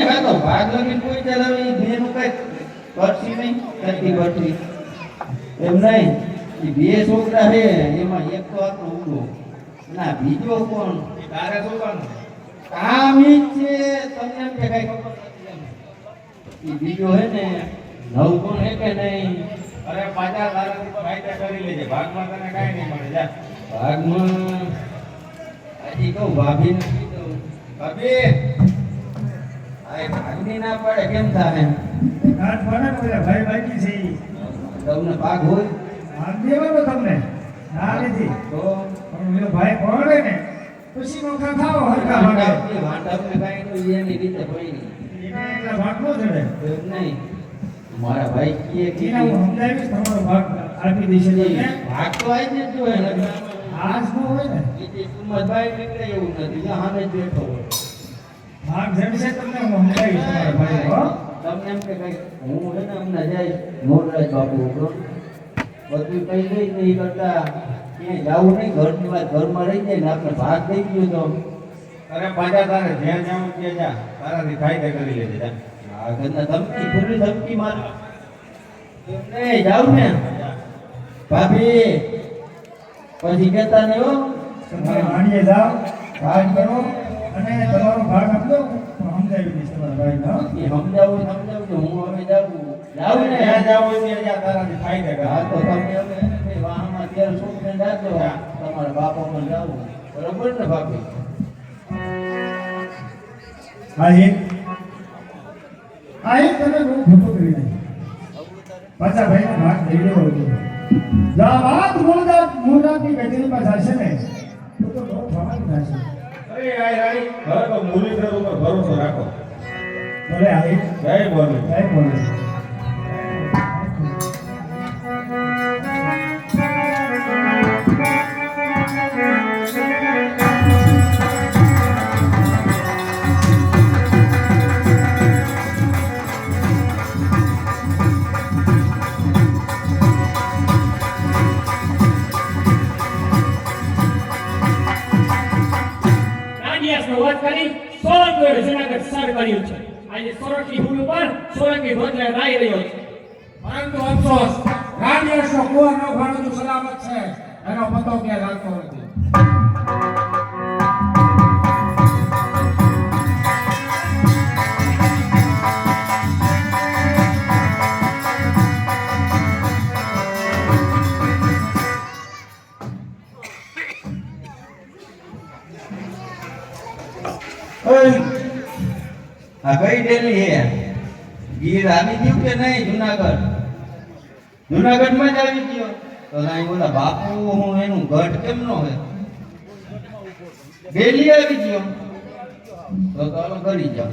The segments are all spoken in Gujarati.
તો ભાગ લગીને કોઈ ચલાવે એ બેનું કઈ કરશી નહીં કરતી કરતી એમ નહીં એ બે છોકરા છે એમાં એક તો આપણો ઉડો ના બીજો કોણ તારે શું કરવાનું કામ ઈ છે તમને એમ કે કઈ ખબર નથી એ બીજો હે ને નવ કોણ હે કે નહીં અરે પાછા તારા ફાયદા કરી લેજે ભાગમાં તને કાઈ નહીં મળે જા ભાગમાં હજી કહું ભાભીને કીધું ભાભી આ ભાગની ના પડે કેમ થાય કાટ પડે ને પેલા ભાઈ બાકી છે ઈ. તમને ભાગ હોય ભાગ દેવાનો તમને ના નથી તો પણ પેલો ભાઈ પડે ને પછી નોખા ખાઓ હરખા ભાગે વાંઢાને કાંઈ તો એની રીતે હોય નહીં એને એટલા ભાગ નો ચડે એમ નહીં મારા ભાઈ કીએ કે એના હું સમજાવીશ તમારો ભાગ આપી દઈશ તમને ભાગ તો આવી જ જોઈએ ને આજ નો હોય ને એ સુમતભાઈ નીકળે એવું નથી જો સામે જ બેઠો હોય ભાગ જડશે તમને હું સમજાવીશ તમારા ભાઈ હો તમને એમ કે કઈ હું છે ને અમને જાય મોરરાજ બાપુ ઉભરો બધું કઈ ગઈ ને એ કરતા ક્યાંય જવું નહીં ઘરની વાત ઘરમાં રહી જાય ને આપણે ભાગ દઈ ગયો તો અરે પાછા તારે જ્યાં જાઉં ત્યાં જા તારાથી ફાયદા કરી લેજે જા આ ઘરના ધમકી ખુલ્લી ધમકી મારે એમ નહીં જાઉં ને ભાભી પછી કહેતા નહીં હો તમારે વાણીએ જાઓ ભાગ કરો અને તમારો ભાગ આપજો હું સમજાવી દઈશ તમારા ભાઈને હો એ સમજાવું હું હવે જાઉં ને જ્યાં જાઉં હોય ત્યાં જા તારાથી ફાયદા હા કર તો તમે હવે વાહમાં અત્યારે શું કરીને રાખજો તમારા બાપામાં જાવું બરોબર ને ભાભી હા એક તમે બહુ ખોટું કરી દે પાછા ભાઈનો ભાગ દઈ દેવો જોઈએ જા વાત મૂળદાની કચેરીમાં જશે ને તો બહુ થવાનું થશે અરે આય રાણી હવે તો મુરલીધર ઉપર ભરોસો રાખો ભલે આવી જય બોલે જય બોલે જુનાગઢ સર કર્યું છે આજે સોરઠી ભૂમિ પર સોલંકી ધ્વજ લહેરાઈ રહ્યો છે પરંતુ અફસોસ રાજ્યનો કુવા નો ઘણું સલામત છે એનો પતો ક્યાં લાગતો નથી આ કઈ ડેલી હે ગીર આવી ગયું કે નહીં જુનાગઢ માં જ આવી ગયો તો કાંઈ બોલા બાપુ હું એનું ગઢ કેમ નો હે ડેલી આવી ગયો તો ચાલો કરી જાઓ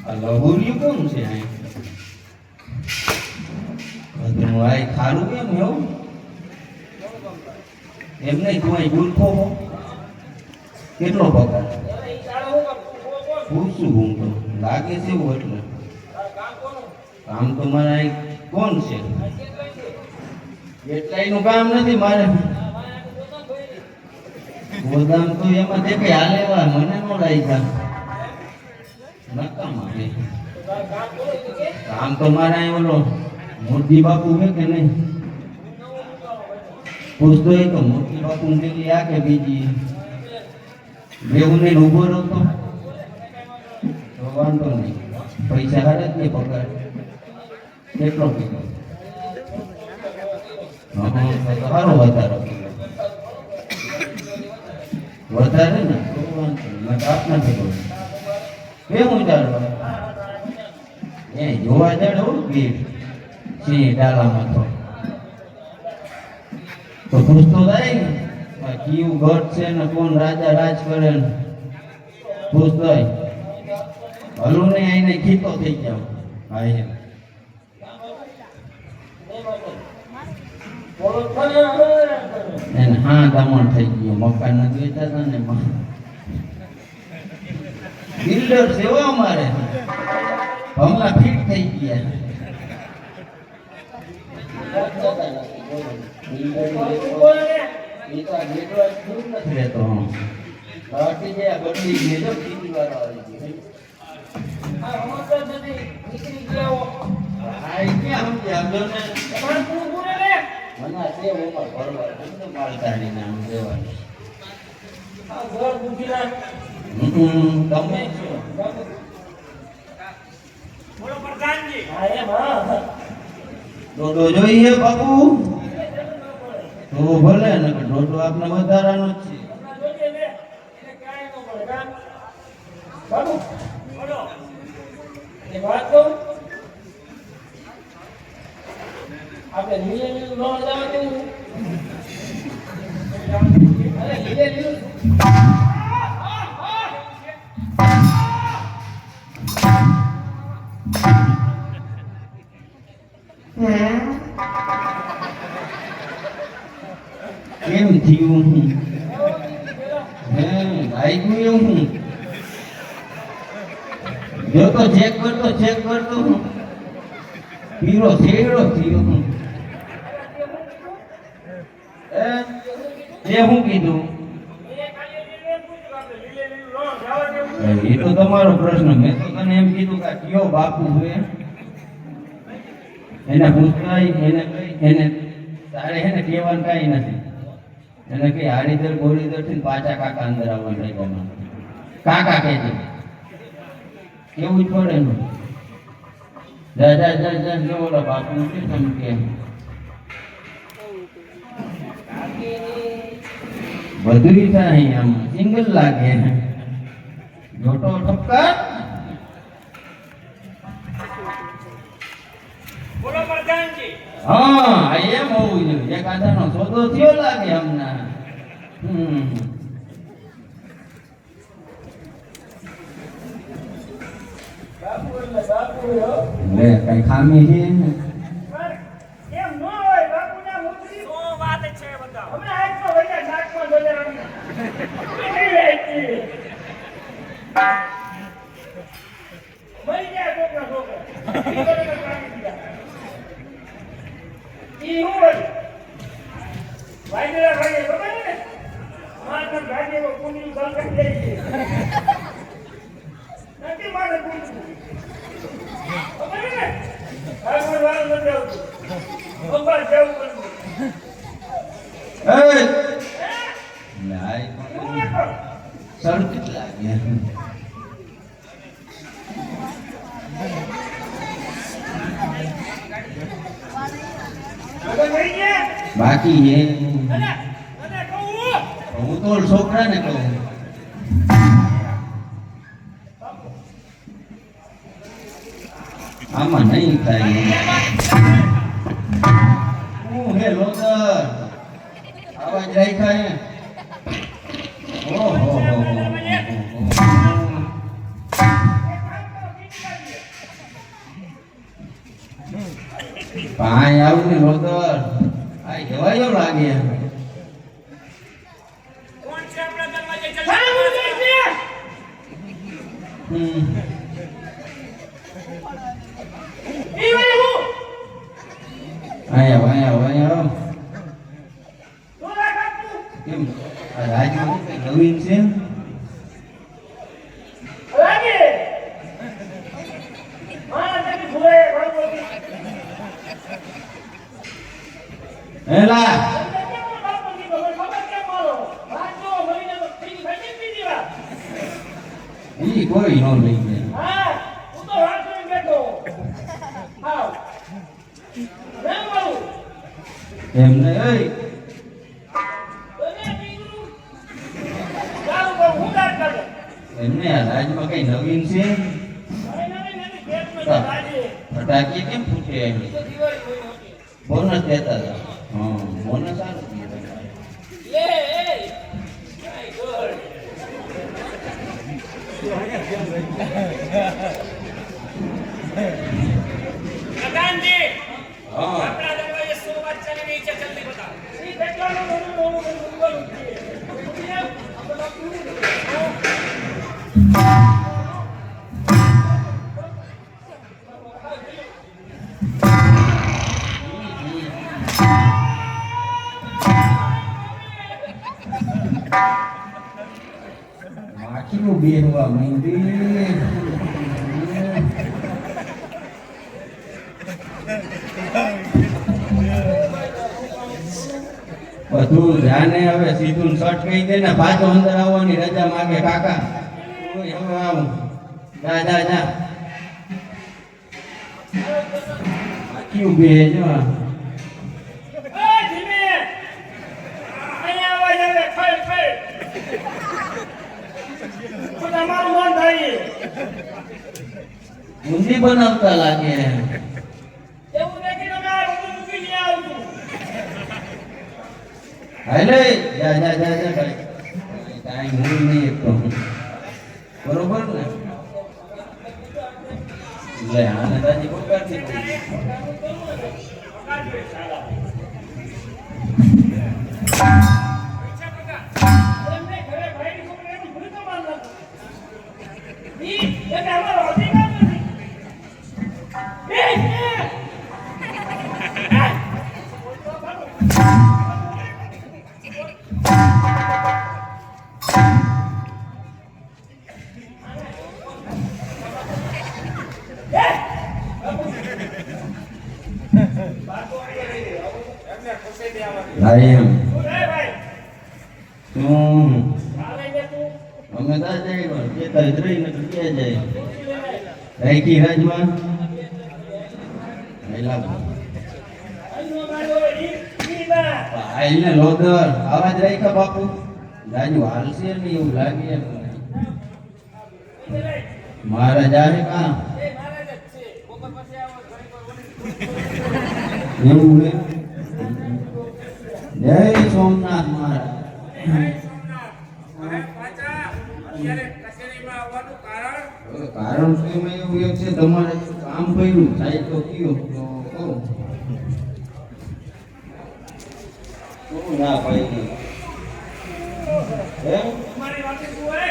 આ લહુરિયું કોણ છે અહીં આય ખારું કેમ એવું એમ નહીં તું અહીં ગુલખો હો કેટલો પગાર પૂછું હું તો લાગે છે એવું એટલે કામ તો મારા કોણ છે એટલાયનું કામ નથી મારે ગોદામ તો એમાં દેખાય હાલેવા મને નો લાગ્યા નકામા છે કામ તો મારા અહીં ઓલો મોરજી બાપુ છે કે નહીં પૂછતો એ તો મોરજી બાપુ પેલી આ કે બીજી બેવું ને ઉભો રહો તો વાંધો નહીં પૈસા હારે જ નહીં પગાર કેટલો કીધો સારો વધારે ને તો વાંધો નહીં કાપ નથી કરું કેવું ચાલવા એ જોવા જડો ગીર સિંહ ડાલામાં તો પૂછતો થાય ને કયું ગઢ છે ને કોણ રાજા રાજ કરે ને પૂછતો હલું ને આઈને ખીતો થઈ જાવ હા એમ એને હા દમણ થઈ ગયો મકાન નથી વેચતા હતા ને બિલ્ડર સેવા અમારે હમણાં ફિટ થઈ ગયા રહેતો બદલી ગયો નીકળી ગયો આ ક્યાં સમજ્યા જો ને તમારે પૂરું પૂરે લે મના તે ઉપર ભરવા તમને માલધારી નામ દેવાનું આ ઘર બુકીના તમે છો બોલો પ્રધાનજી હા એમ હા ડોડો જોઈએ બાપુ તો ભલે ને ડોડો આપને વધારાનો જ છે જોઈએ લે એને કાંઈ ન પડે કામ બાબુ બોલો એ વાત કહું આપણે લીલે લીલું ન જવા દેવું અરે લીલે લીલું કેમ થયું હે ભાઈ એવું જો તો ચેક કરતો પીરો શેડો થયો એ હું કીધું એ તો તમારો પ્રશ્ન મેં તો તને એમ કીધું કે કયો બાપુ છે એને પૂછતા એને તારે એને કહેવાનું કાંઈ નથી એને કઈ હાડીદર ગોળીદર થી પાછા કાકા અંદર આવવાનું રહેવાનું કાકા કહેજે કેવું જ પડે ને જા ઓલા બાપુ છે તમે કે બધું થાય આમ સિંગલ લાગે જોટો ઠપકા બોલો પ્રધાનજી હા એમ હોવું જોઈએ એક આધાનો સોદો થયો લાગે હમણાં બાપુ એટલે બાપુ હો લે કઈ ખામી છે એમ ન હોય બાપુના મુખથી ઓ વાત છે બધા હમણાં આજ તો વૈયા નાકમાં જોડે રમી મરી ગયા છોકરા ઈ હું હોય વાયદરા ભાઈ ખબર ને મારા ગાડીઓ કુંડી સંકટ લઈ ગઈ નથી મારે કુંડી ખબર ને આગળ વાળ નથી આવતું પપ્પા જવું પડતું સડક લાગે બાકી હે હું તો છોકરાને કહું આમાં નહીં થાય હું હે લોદર આવાજ રાખ્યા હે ઓહો પાણી આવું ને લોદર આ જવાયો લાગે કોણ છે આપણા દરવાજે ચાલ ઈ ભાઈ હું આયા તું રાખ તું કેમ આ રાજમાં કઈ નવીન છે લાગે મારા તેની ભૂલે ભણવતી હેલા ઈ કોઈ નો લઈ જાય એમને એમને આ રાજમાં કઈ નવીન છે ફટાકી કેમ ફૂટે બોનસ દેતા હતા હા બોનસ સારું प्रधानजी हाँ अपना दरवाजे 100 बार चले नहीं चे जल्दी बता ई देखलानो नोनो नंबर માખીનું બેહવા મંદિર બધું ધ્યાને હવે સીધું શર્ટ કહી દે ને પાછો અંદર આવવાની રજા માગે કાકા ઓય હવે આવું જા જા જા ક્યું બે જો એ ધીમે અહીંયા અવાજ આવે ખડ ખડ તો તમારું મન થાય ઊંધી બનાવતા લાગે એવું દેખીને મેં આ બધું મૂકી નહીં આવતું હાલે જા જા જા જા ભાઈ કાંઈ હું નહીં એકતો બરોબર ને લે આને તાજી પકડતી એમને ઘરે ભાઈની છોકરીને ભૂલી તો માન લાગતું ઈ એટલે અમારો અધિકાર નથી ભાઈ એમ ભાઈ તું ચાલે ને તું અમે તા જાય જે તારી રહી ને કે જાય રાઈકી રાજમાં આઈલા આઈનો મારો ઈ ના આઈને લોદર આવાજ રાખ્યા બાપુ રાજુ હાલશે ને એવું લાગે એમ મારા જાહે કા એવું હે જય સોમનાથ મહારાજ કારણ શું એમાં એવું એક છે તમારે કામ કર્યું થાય તો કયો તો કહું શું ના ભાઈ મારી વાત તું હે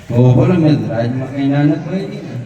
તો બોલો મેં રાજમાં કઈ ના નથી ભાઈ